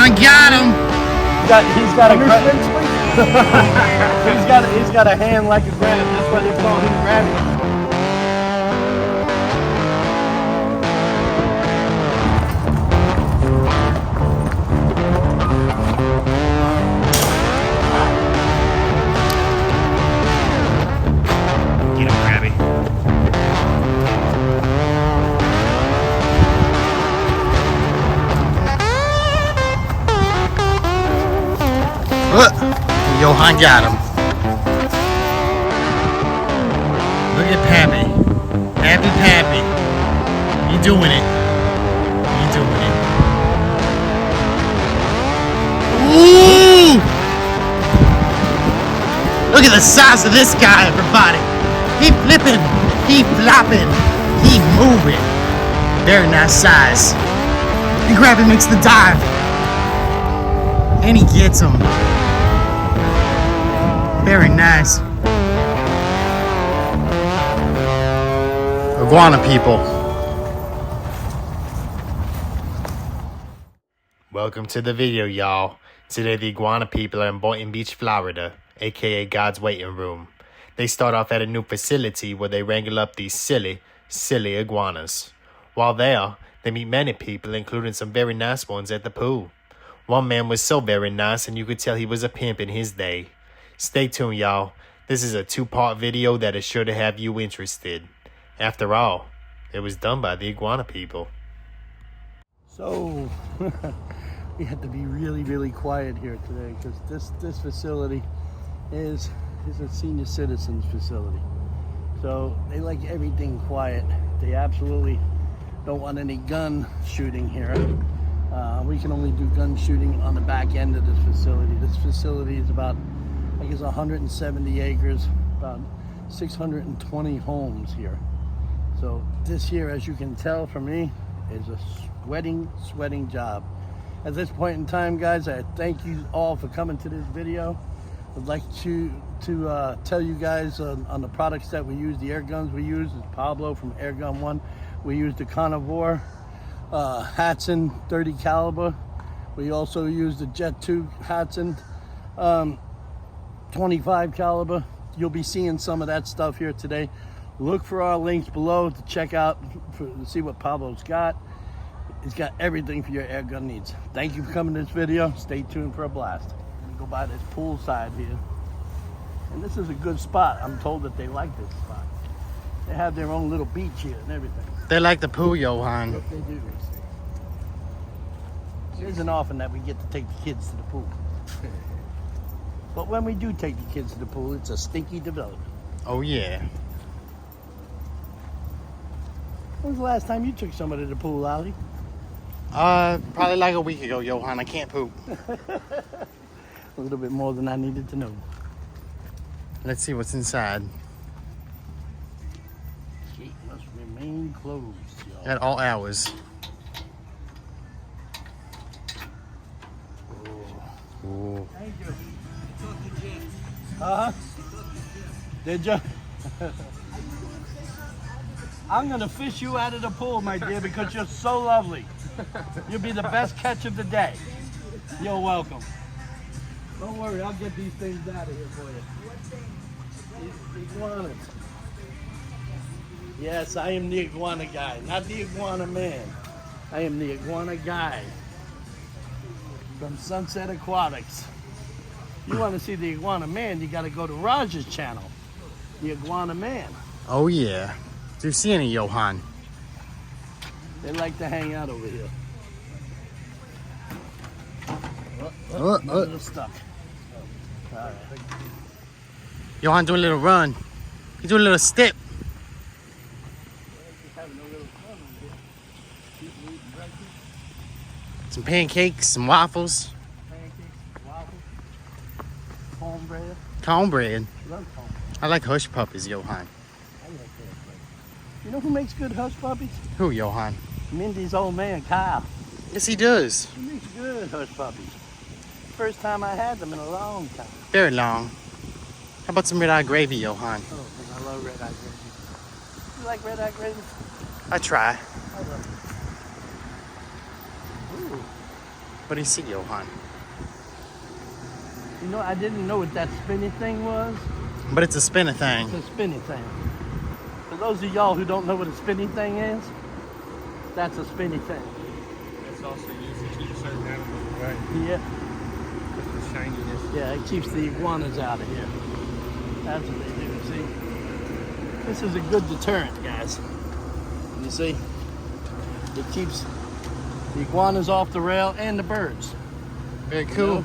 Johan got him. He's got a hand like a grab. That's why they call him Grabby. Get him, Grabby. Johan got him. Look at Pappy. Pappy. You doing it. Ooh! Look at the size of this guy, everybody. He flipping. He flopping. He moving. Very nice size. And Grabby makes the dive. And he gets him. Very nice. Iguana people. Welcome to the video, y'all. Today the iguana people are in Boynton Beach, Florida, aka God's waiting room. They start off at a new facility where they wrangle up these silly iguanas. While there, they meet many people, including some very nice ones at the pool. One man was so very nice and you could tell he was a pimp in his day. Stay tuned, y'all. This is a 2-part video that is sure to have you interested. After all, it was done by the iguana people. So, we had to be really quiet here today because this facility is a senior citizens facility. So they like everything quiet. They absolutely don't want any gun shooting here. We can only do gun shooting on the back end of this facility. This facility is about, I guess, 170 acres, about 620 homes here. So this here, as you can tell from me, is a sweating job. At this point in time, guys, I thank you all for coming to this video. I'd like to tell you guys on the products that we use, the air guns we use. Is Pablo from Air Gun 1. We use the Carnivore Hatson 30 caliber. We also use the Jet 2 Hatson 25 caliber. You'll be seeing some of that stuff here today. Look for our links below to check out, to see what Pablo's got. He's got everything for your air gun needs. Thank you for coming to this video. Stay tuned for a blast. I'm gonna go by this pool side here. And this is a good spot. I'm told that they like this spot. They have their own little beach here and everything. They like the pool, Johan. What they do. It isn't often that we get to take the kids to the pool. But when we do take the kids to the pool, it's a stinky development. Oh, yeah. When was the last time you took somebody to the pool, Ollie? Probably like a week ago, Johan. I can't poop. A little bit more than I needed to know. Let's see what's inside. Gate must remain closed, y'all. At all hours. Ooh. Thank you. Uh-huh. Did you? I'm gonna fish you out of the pool, my dear, because you're so lovely. You'll be the best catch of the day. You're welcome. Don't worry, I'll get these things out of here for you. Iguanas. Yes, I am the iguana guy, not the Iguana Man. I am the iguana guy from Sunset Aquatics. You want to see the Iguana Man, you got to go to Raj's channel, the Iguana Man. Oh, yeah. Do you see any, Johan? They like to hang out over here. I'm a little stuck. All right. Johan, do a little run. You do a little step. Some pancakes, some waffles. Cornbread. Cornbread. Love cornbread. I like hush puppies, Johan. I like cornbread. You know who makes good hush puppies? Who, Johan? Mindy's old man, Kyle. Yes, he does. He makes good hush puppies. First time I had them in a long time. Very long. How about some red-eye gravy, Johan? Oh, I love red-eye gravy. You like red-eye gravy? I try. I love it. Ooh. What do you see, Johan? You know, I didn't know what that spinny thing was. But it's a spinning thing. It's a spinny thing. For those of y'all who don't know what a spinny thing is, that's a spinny thing. It's also used to keep certain animals away. Yeah. Just the shininess. Yeah, it keeps the iguanas out of here. That's what they do, see? This is a good deterrent, guys. You see? It keeps the iguanas off the rail and the birds. Very cool.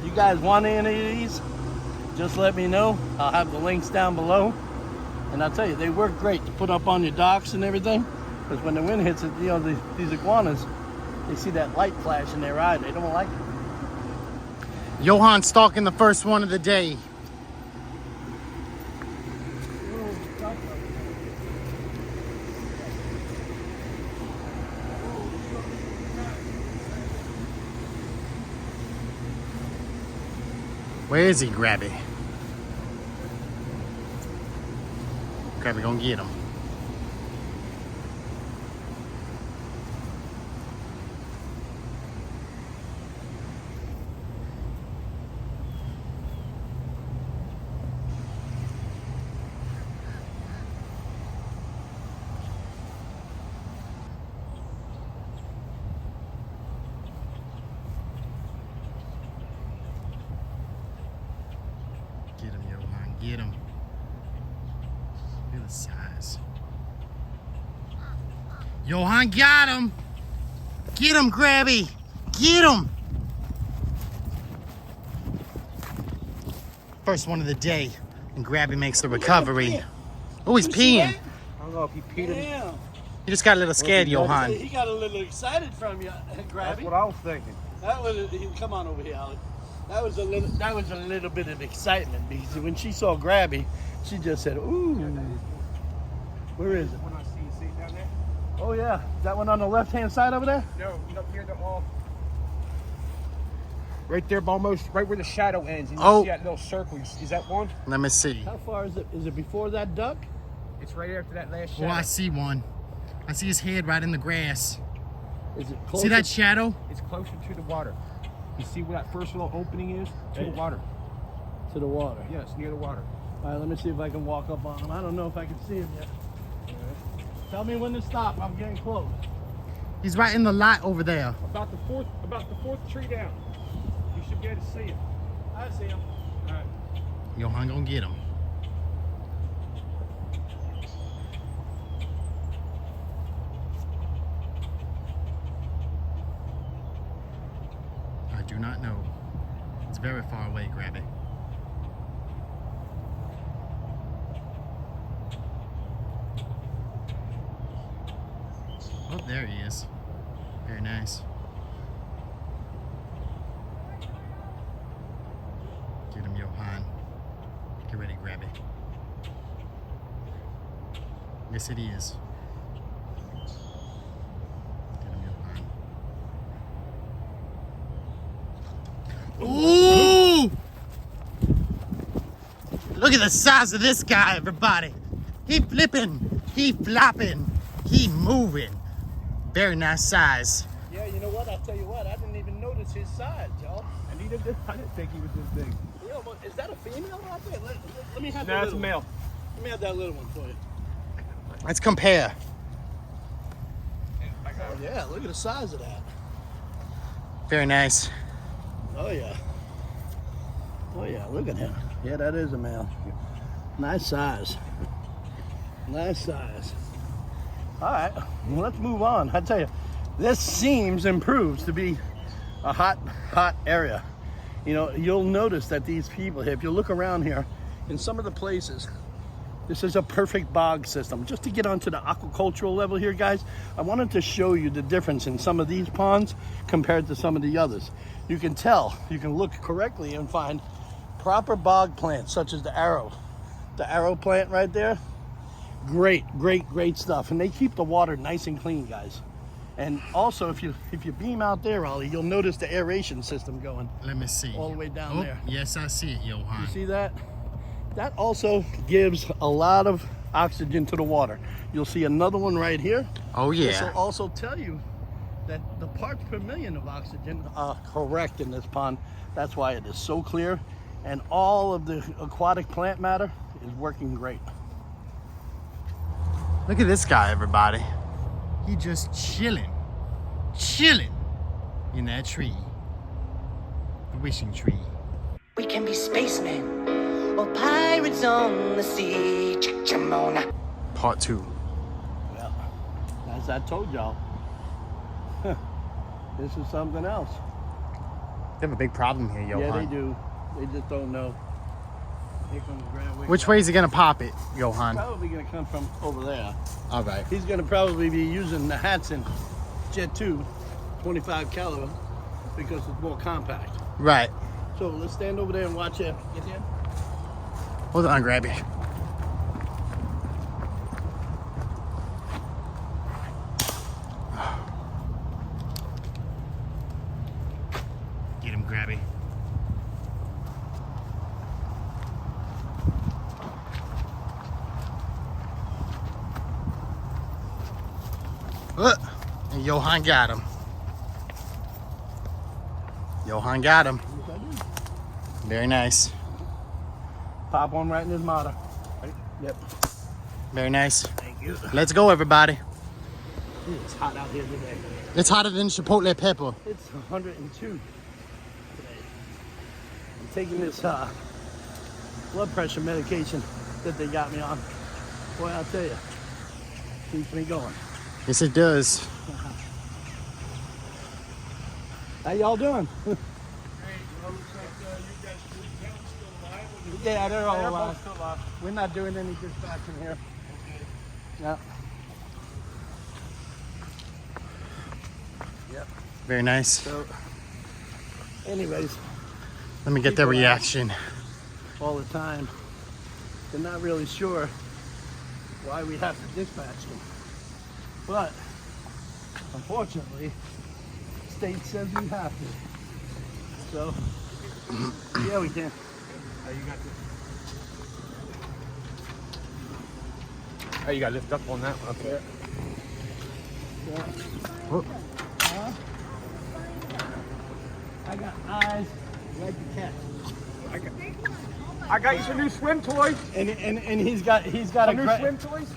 You guys want any of these? Just let me know. I'll have the links down below. And I'll tell you, they work great to put up on your docks and everything. Because when the wind hits it, you know, these iguanas, they see that light flash in their eye. They don't like it. Johan stalking the first one of the day. Where is he, Grabby? Grabby gonna get him. Get him, Johan. Get him. Look at the size. Johan got him. Get him, Grabby. Get him. First one of the day. And Grabby makes the recovery. Oh, he's peeing. I don't know if he peed in. Damn. You just got a little scared, Johan. He got a little excited from you, That's Grabby. what I was thinking. That was come on over here, Alec. That was a little bit of excitement because when she saw Grabby, she just said, "Ooh." Where is it? When I see it down there. Oh yeah, that one on the left-hand side over there. No, up near the right there, almost right where the shadow ends. And you Oh. see that little circle. Is that one? Let me see. How far is it? Is it before that duck? It's right after that last Oh, shadow. I see one. I see his head right in the grass. Is it close? See that shadow? It's closer to the water. You see where that first little opening is? To the water. to the water? Yes, near the water. All right, let me see if I can walk up on him. I don't know if I can see him yet. Tell me when to stop. I'm getting close. He's right in the lot over there. About the fourth tree down. You should be able to see it. I see him. All right. Johan gonna get him. I do not know. It's very far away, Grabby. Oh, there he is. Very nice. Get him, Johan. Get ready, Grabby. Yes, it is. Get him, Johan. Ooh! Look at the size of this guy, everybody. He flipping, he flopping, he moving. Very nice size. Yeah, you know what? I'll tell you what. I didn't even notice his size, y'all. And I didn't think he was this big. You know, is that a female out there? Let me have No, that it's a little male. one. Let me have that little one for you. Let's compare. Oh, yeah, look at the size of that. Very nice. Oh, yeah. Oh, yeah, look at him. Yeah, that is a male. Nice size. Nice size. All right, well, let's move on. I tell you, this seems and proves to be a hot area. You know, you'll notice that these people here, if you look around here, in some of the places, this is a perfect bog system. Just to get onto the aquacultural level here, guys, I wanted to show you the difference in some of these ponds compared to some of the others. You can tell, you can look correctly and find proper bog plants, such as the arrow plant right there. Great stuff, and they keep the water nice and clean, guys. And also, if you beam out there, Ollie, you'll notice the aeration system going. Let me see. All the way down there. Yes, I see it, Johan. You see that? That also gives a lot of oxygen to the water. You'll see another one right here. Oh, This will yeah. also tell you that the parts per million of oxygen are correct in this pond. That's why it is so clear, and all of the aquatic plant matter is working great. Look at this guy, everybody. He just chilling in that tree. The wishing tree. We can be spacemen or pirates on the sea. Chichamona. Part 2. Well, as I told y'all, this is something else. They have a big problem here, Johan. Yeah, they do. They just don't know. Here comes Grant Wick. Which way is he gonna pop it, Johan? Probably gonna come from over there. All right. He's gonna probably be using the Hatson Jet 2 25 caliber because it's more compact. Right. So let's stand over there and watch it. Get there. Hold on, grab it. Get him, Grabby. Look, and Johan got him. Johan got him. Very nice. Pop one right in his mouth. Right? Yep. Very nice. Thank you. Let's go, everybody. It's hot out here today. It's hotter than Chipotle pepper. It's 102 today. I'm taking this blood pressure medication that they got me on. Boy, I'll tell you, keeps me going. Yes, it does. How y'all doing? Yeah, they're all alive. We're not doing any dispatching here. Yeah. Yep. Very nice. So, anyways, Let me get their reaction. all the time, they're not really sure why we have to dispatch them. But, unfortunately, the state says we have to. So, yeah, we can. Oh, you got this. Oh, you got to lift up on that one. Okay. Yeah. Whoop. I got eyes like a cat. I got you some new swim toys. And he's got a Some new gra- swim toys.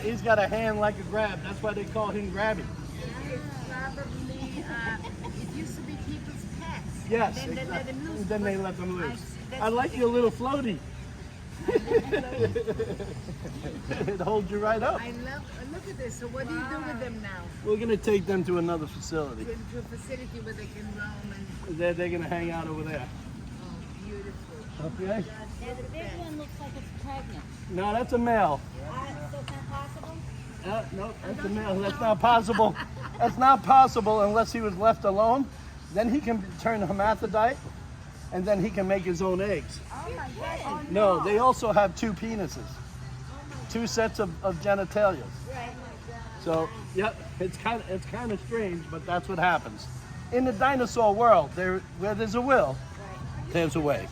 he's got a hand like a grab. That's why they call him Grabby. It's probably, it used to be people's pets. Yes. Then they let them loose. Then they let them loose. That's I like your little floaty. It holds you right up. I love, look at this. So what do you do with them now? We're gonna take them to another facility. To a facility where they can roam and, They're gonna hang out over there. oh, beautiful. Okay? Yeah, the big one looks like it's pregnant. No, that's a male. So it's not possible? No, that's a male. That's not possible. That's not possible unless he was left alone. Then he can turn hermaphrodite, and then he can make his own eggs. Oh my goodness. No, they also have two penises, two sets of genitalia. Right. So, yep, it's kind of strange, but that's what happens. In the dinosaur world, where there's a will, there's a way.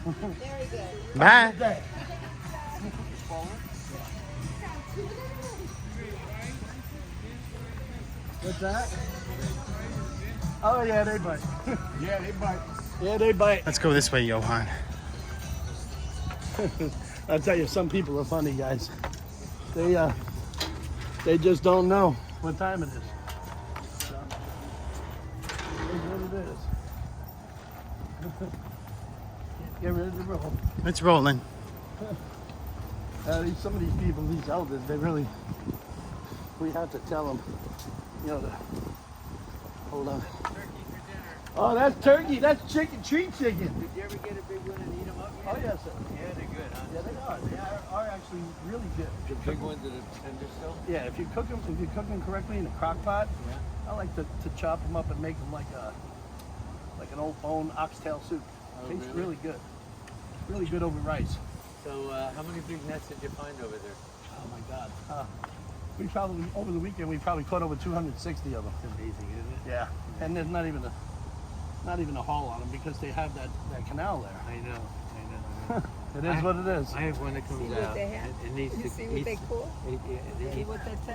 Very good. Bye. Day. What's that? Oh yeah, they bite. Yeah, they bite. Yeah, they bite. Let's go this way, Johan. I'll tell you, some people are funny, guys. They just don't know what time it is. So, it is what it is. Get ready to roll. It's rolling. Some of these people, these elders, we have to tell them, hold on. Oh, that's turkey. That's chicken, tree chicken. Did you ever get a big one and eat them up yet? Oh, yes, sir. Yeah, they're good, huh? Yeah, they are. They are actually really good. The big ones that are tender still? Yeah, if you cook them correctly in a crock pot, Yeah. I like to chop them up and make them like an old bone oxtail soup. Oh, Tastes really? really good. Really good over rice. So, how many big nets did you find over there? Oh my God. We probably over the weekend we probably caught over 260 of them. It's amazing, isn't it? Yeah, and there's not even a haul on them because they have that canal there. I know. It is what it is. I have one that comes out. It needs to eat.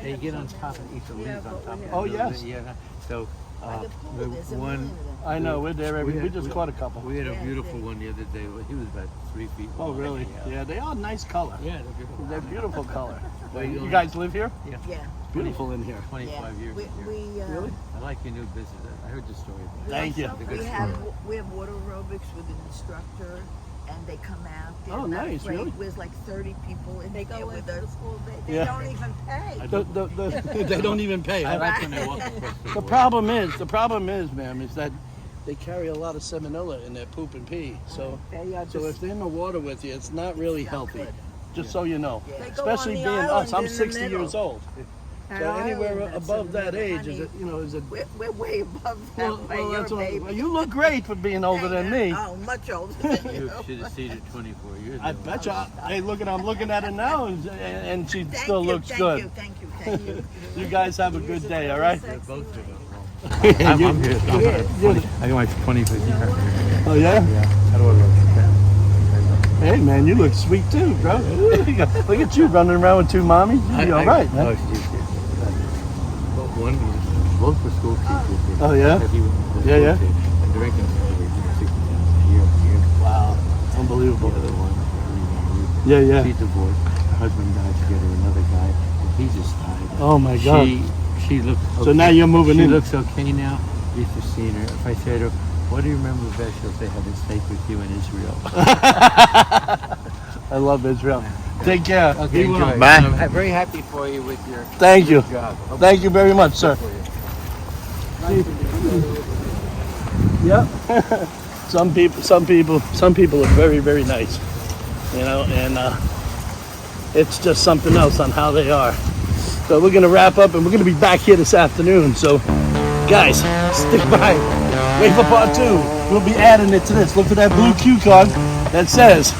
They get on top and eat the leaves on top. Oh, yes. Yeah. So the one. I know, we're there we just caught a couple. We had a beautiful one the other day. He was about 3 feet long. Oh, really? Yeah, they are nice color. Yeah, they're beautiful. They're beautiful color. Well, You guys live here? Yeah. Yeah. Beautiful in here. 25 years. Really? I like your new business. I heard the story about it. Thank you. It's a good We story. have water aerobics with an instructor, and they come out. They're Oh, not nice, afraid. really? There's like 30 people in there with us. They Yeah. don't even pay. They don't even pay. I like when they walk across the The border. problem is, ma'am, is that they carry a lot of salmonella in their poop and pee. So They are if they're in the water with you, it's not really healthy. good. Just so you know. They go Especially on being the us. I'm island in the 60 middle. years old. An So anywhere island that's above in that the age honey. is a We're way above that. well, that's You're a what, baby. well, you look great for being older than me. Oh, much older than You you. should have seen her 24 years ago. I bet you. Hey, I'm looking at it now, and she Thank still you, looks thank good. you, thank you. You guys have a good day, all right? They're both of them. I'm here. You're- I got my 25th year. Oh yeah? How do I look? Hey man, you look sweet too, bro. Look at you running around with two mommies. You all right, man? Oh, she's good. One, both were school teachers. Oh, yeah? Yeah, yeah. And drinking $60,000 a year. Wow, The unbelievable. other one, Yeah, yeah. she divorced. Her husband died together with another guy. And he just died. Oh my God. She looks okay. So now you're moving she in. looks okay now. Used to seeing her. If I say to her, what do you remember best? She'll say, having steak with you in Israel. I love Israel. Take care. Okay, Be well. enjoy. Bye. I'm very happy for you with your Thank you. job. Thank you very much, sir. Yep. Some people are very, very nice, you know, and it's just something else on how they are. So we're gonna wrap up, and we're gonna be back here this afternoon. So, guys, stick by. Wait for part 2. We'll be adding it to this. Look for that blue cue card that says,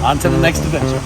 "On to the next adventure."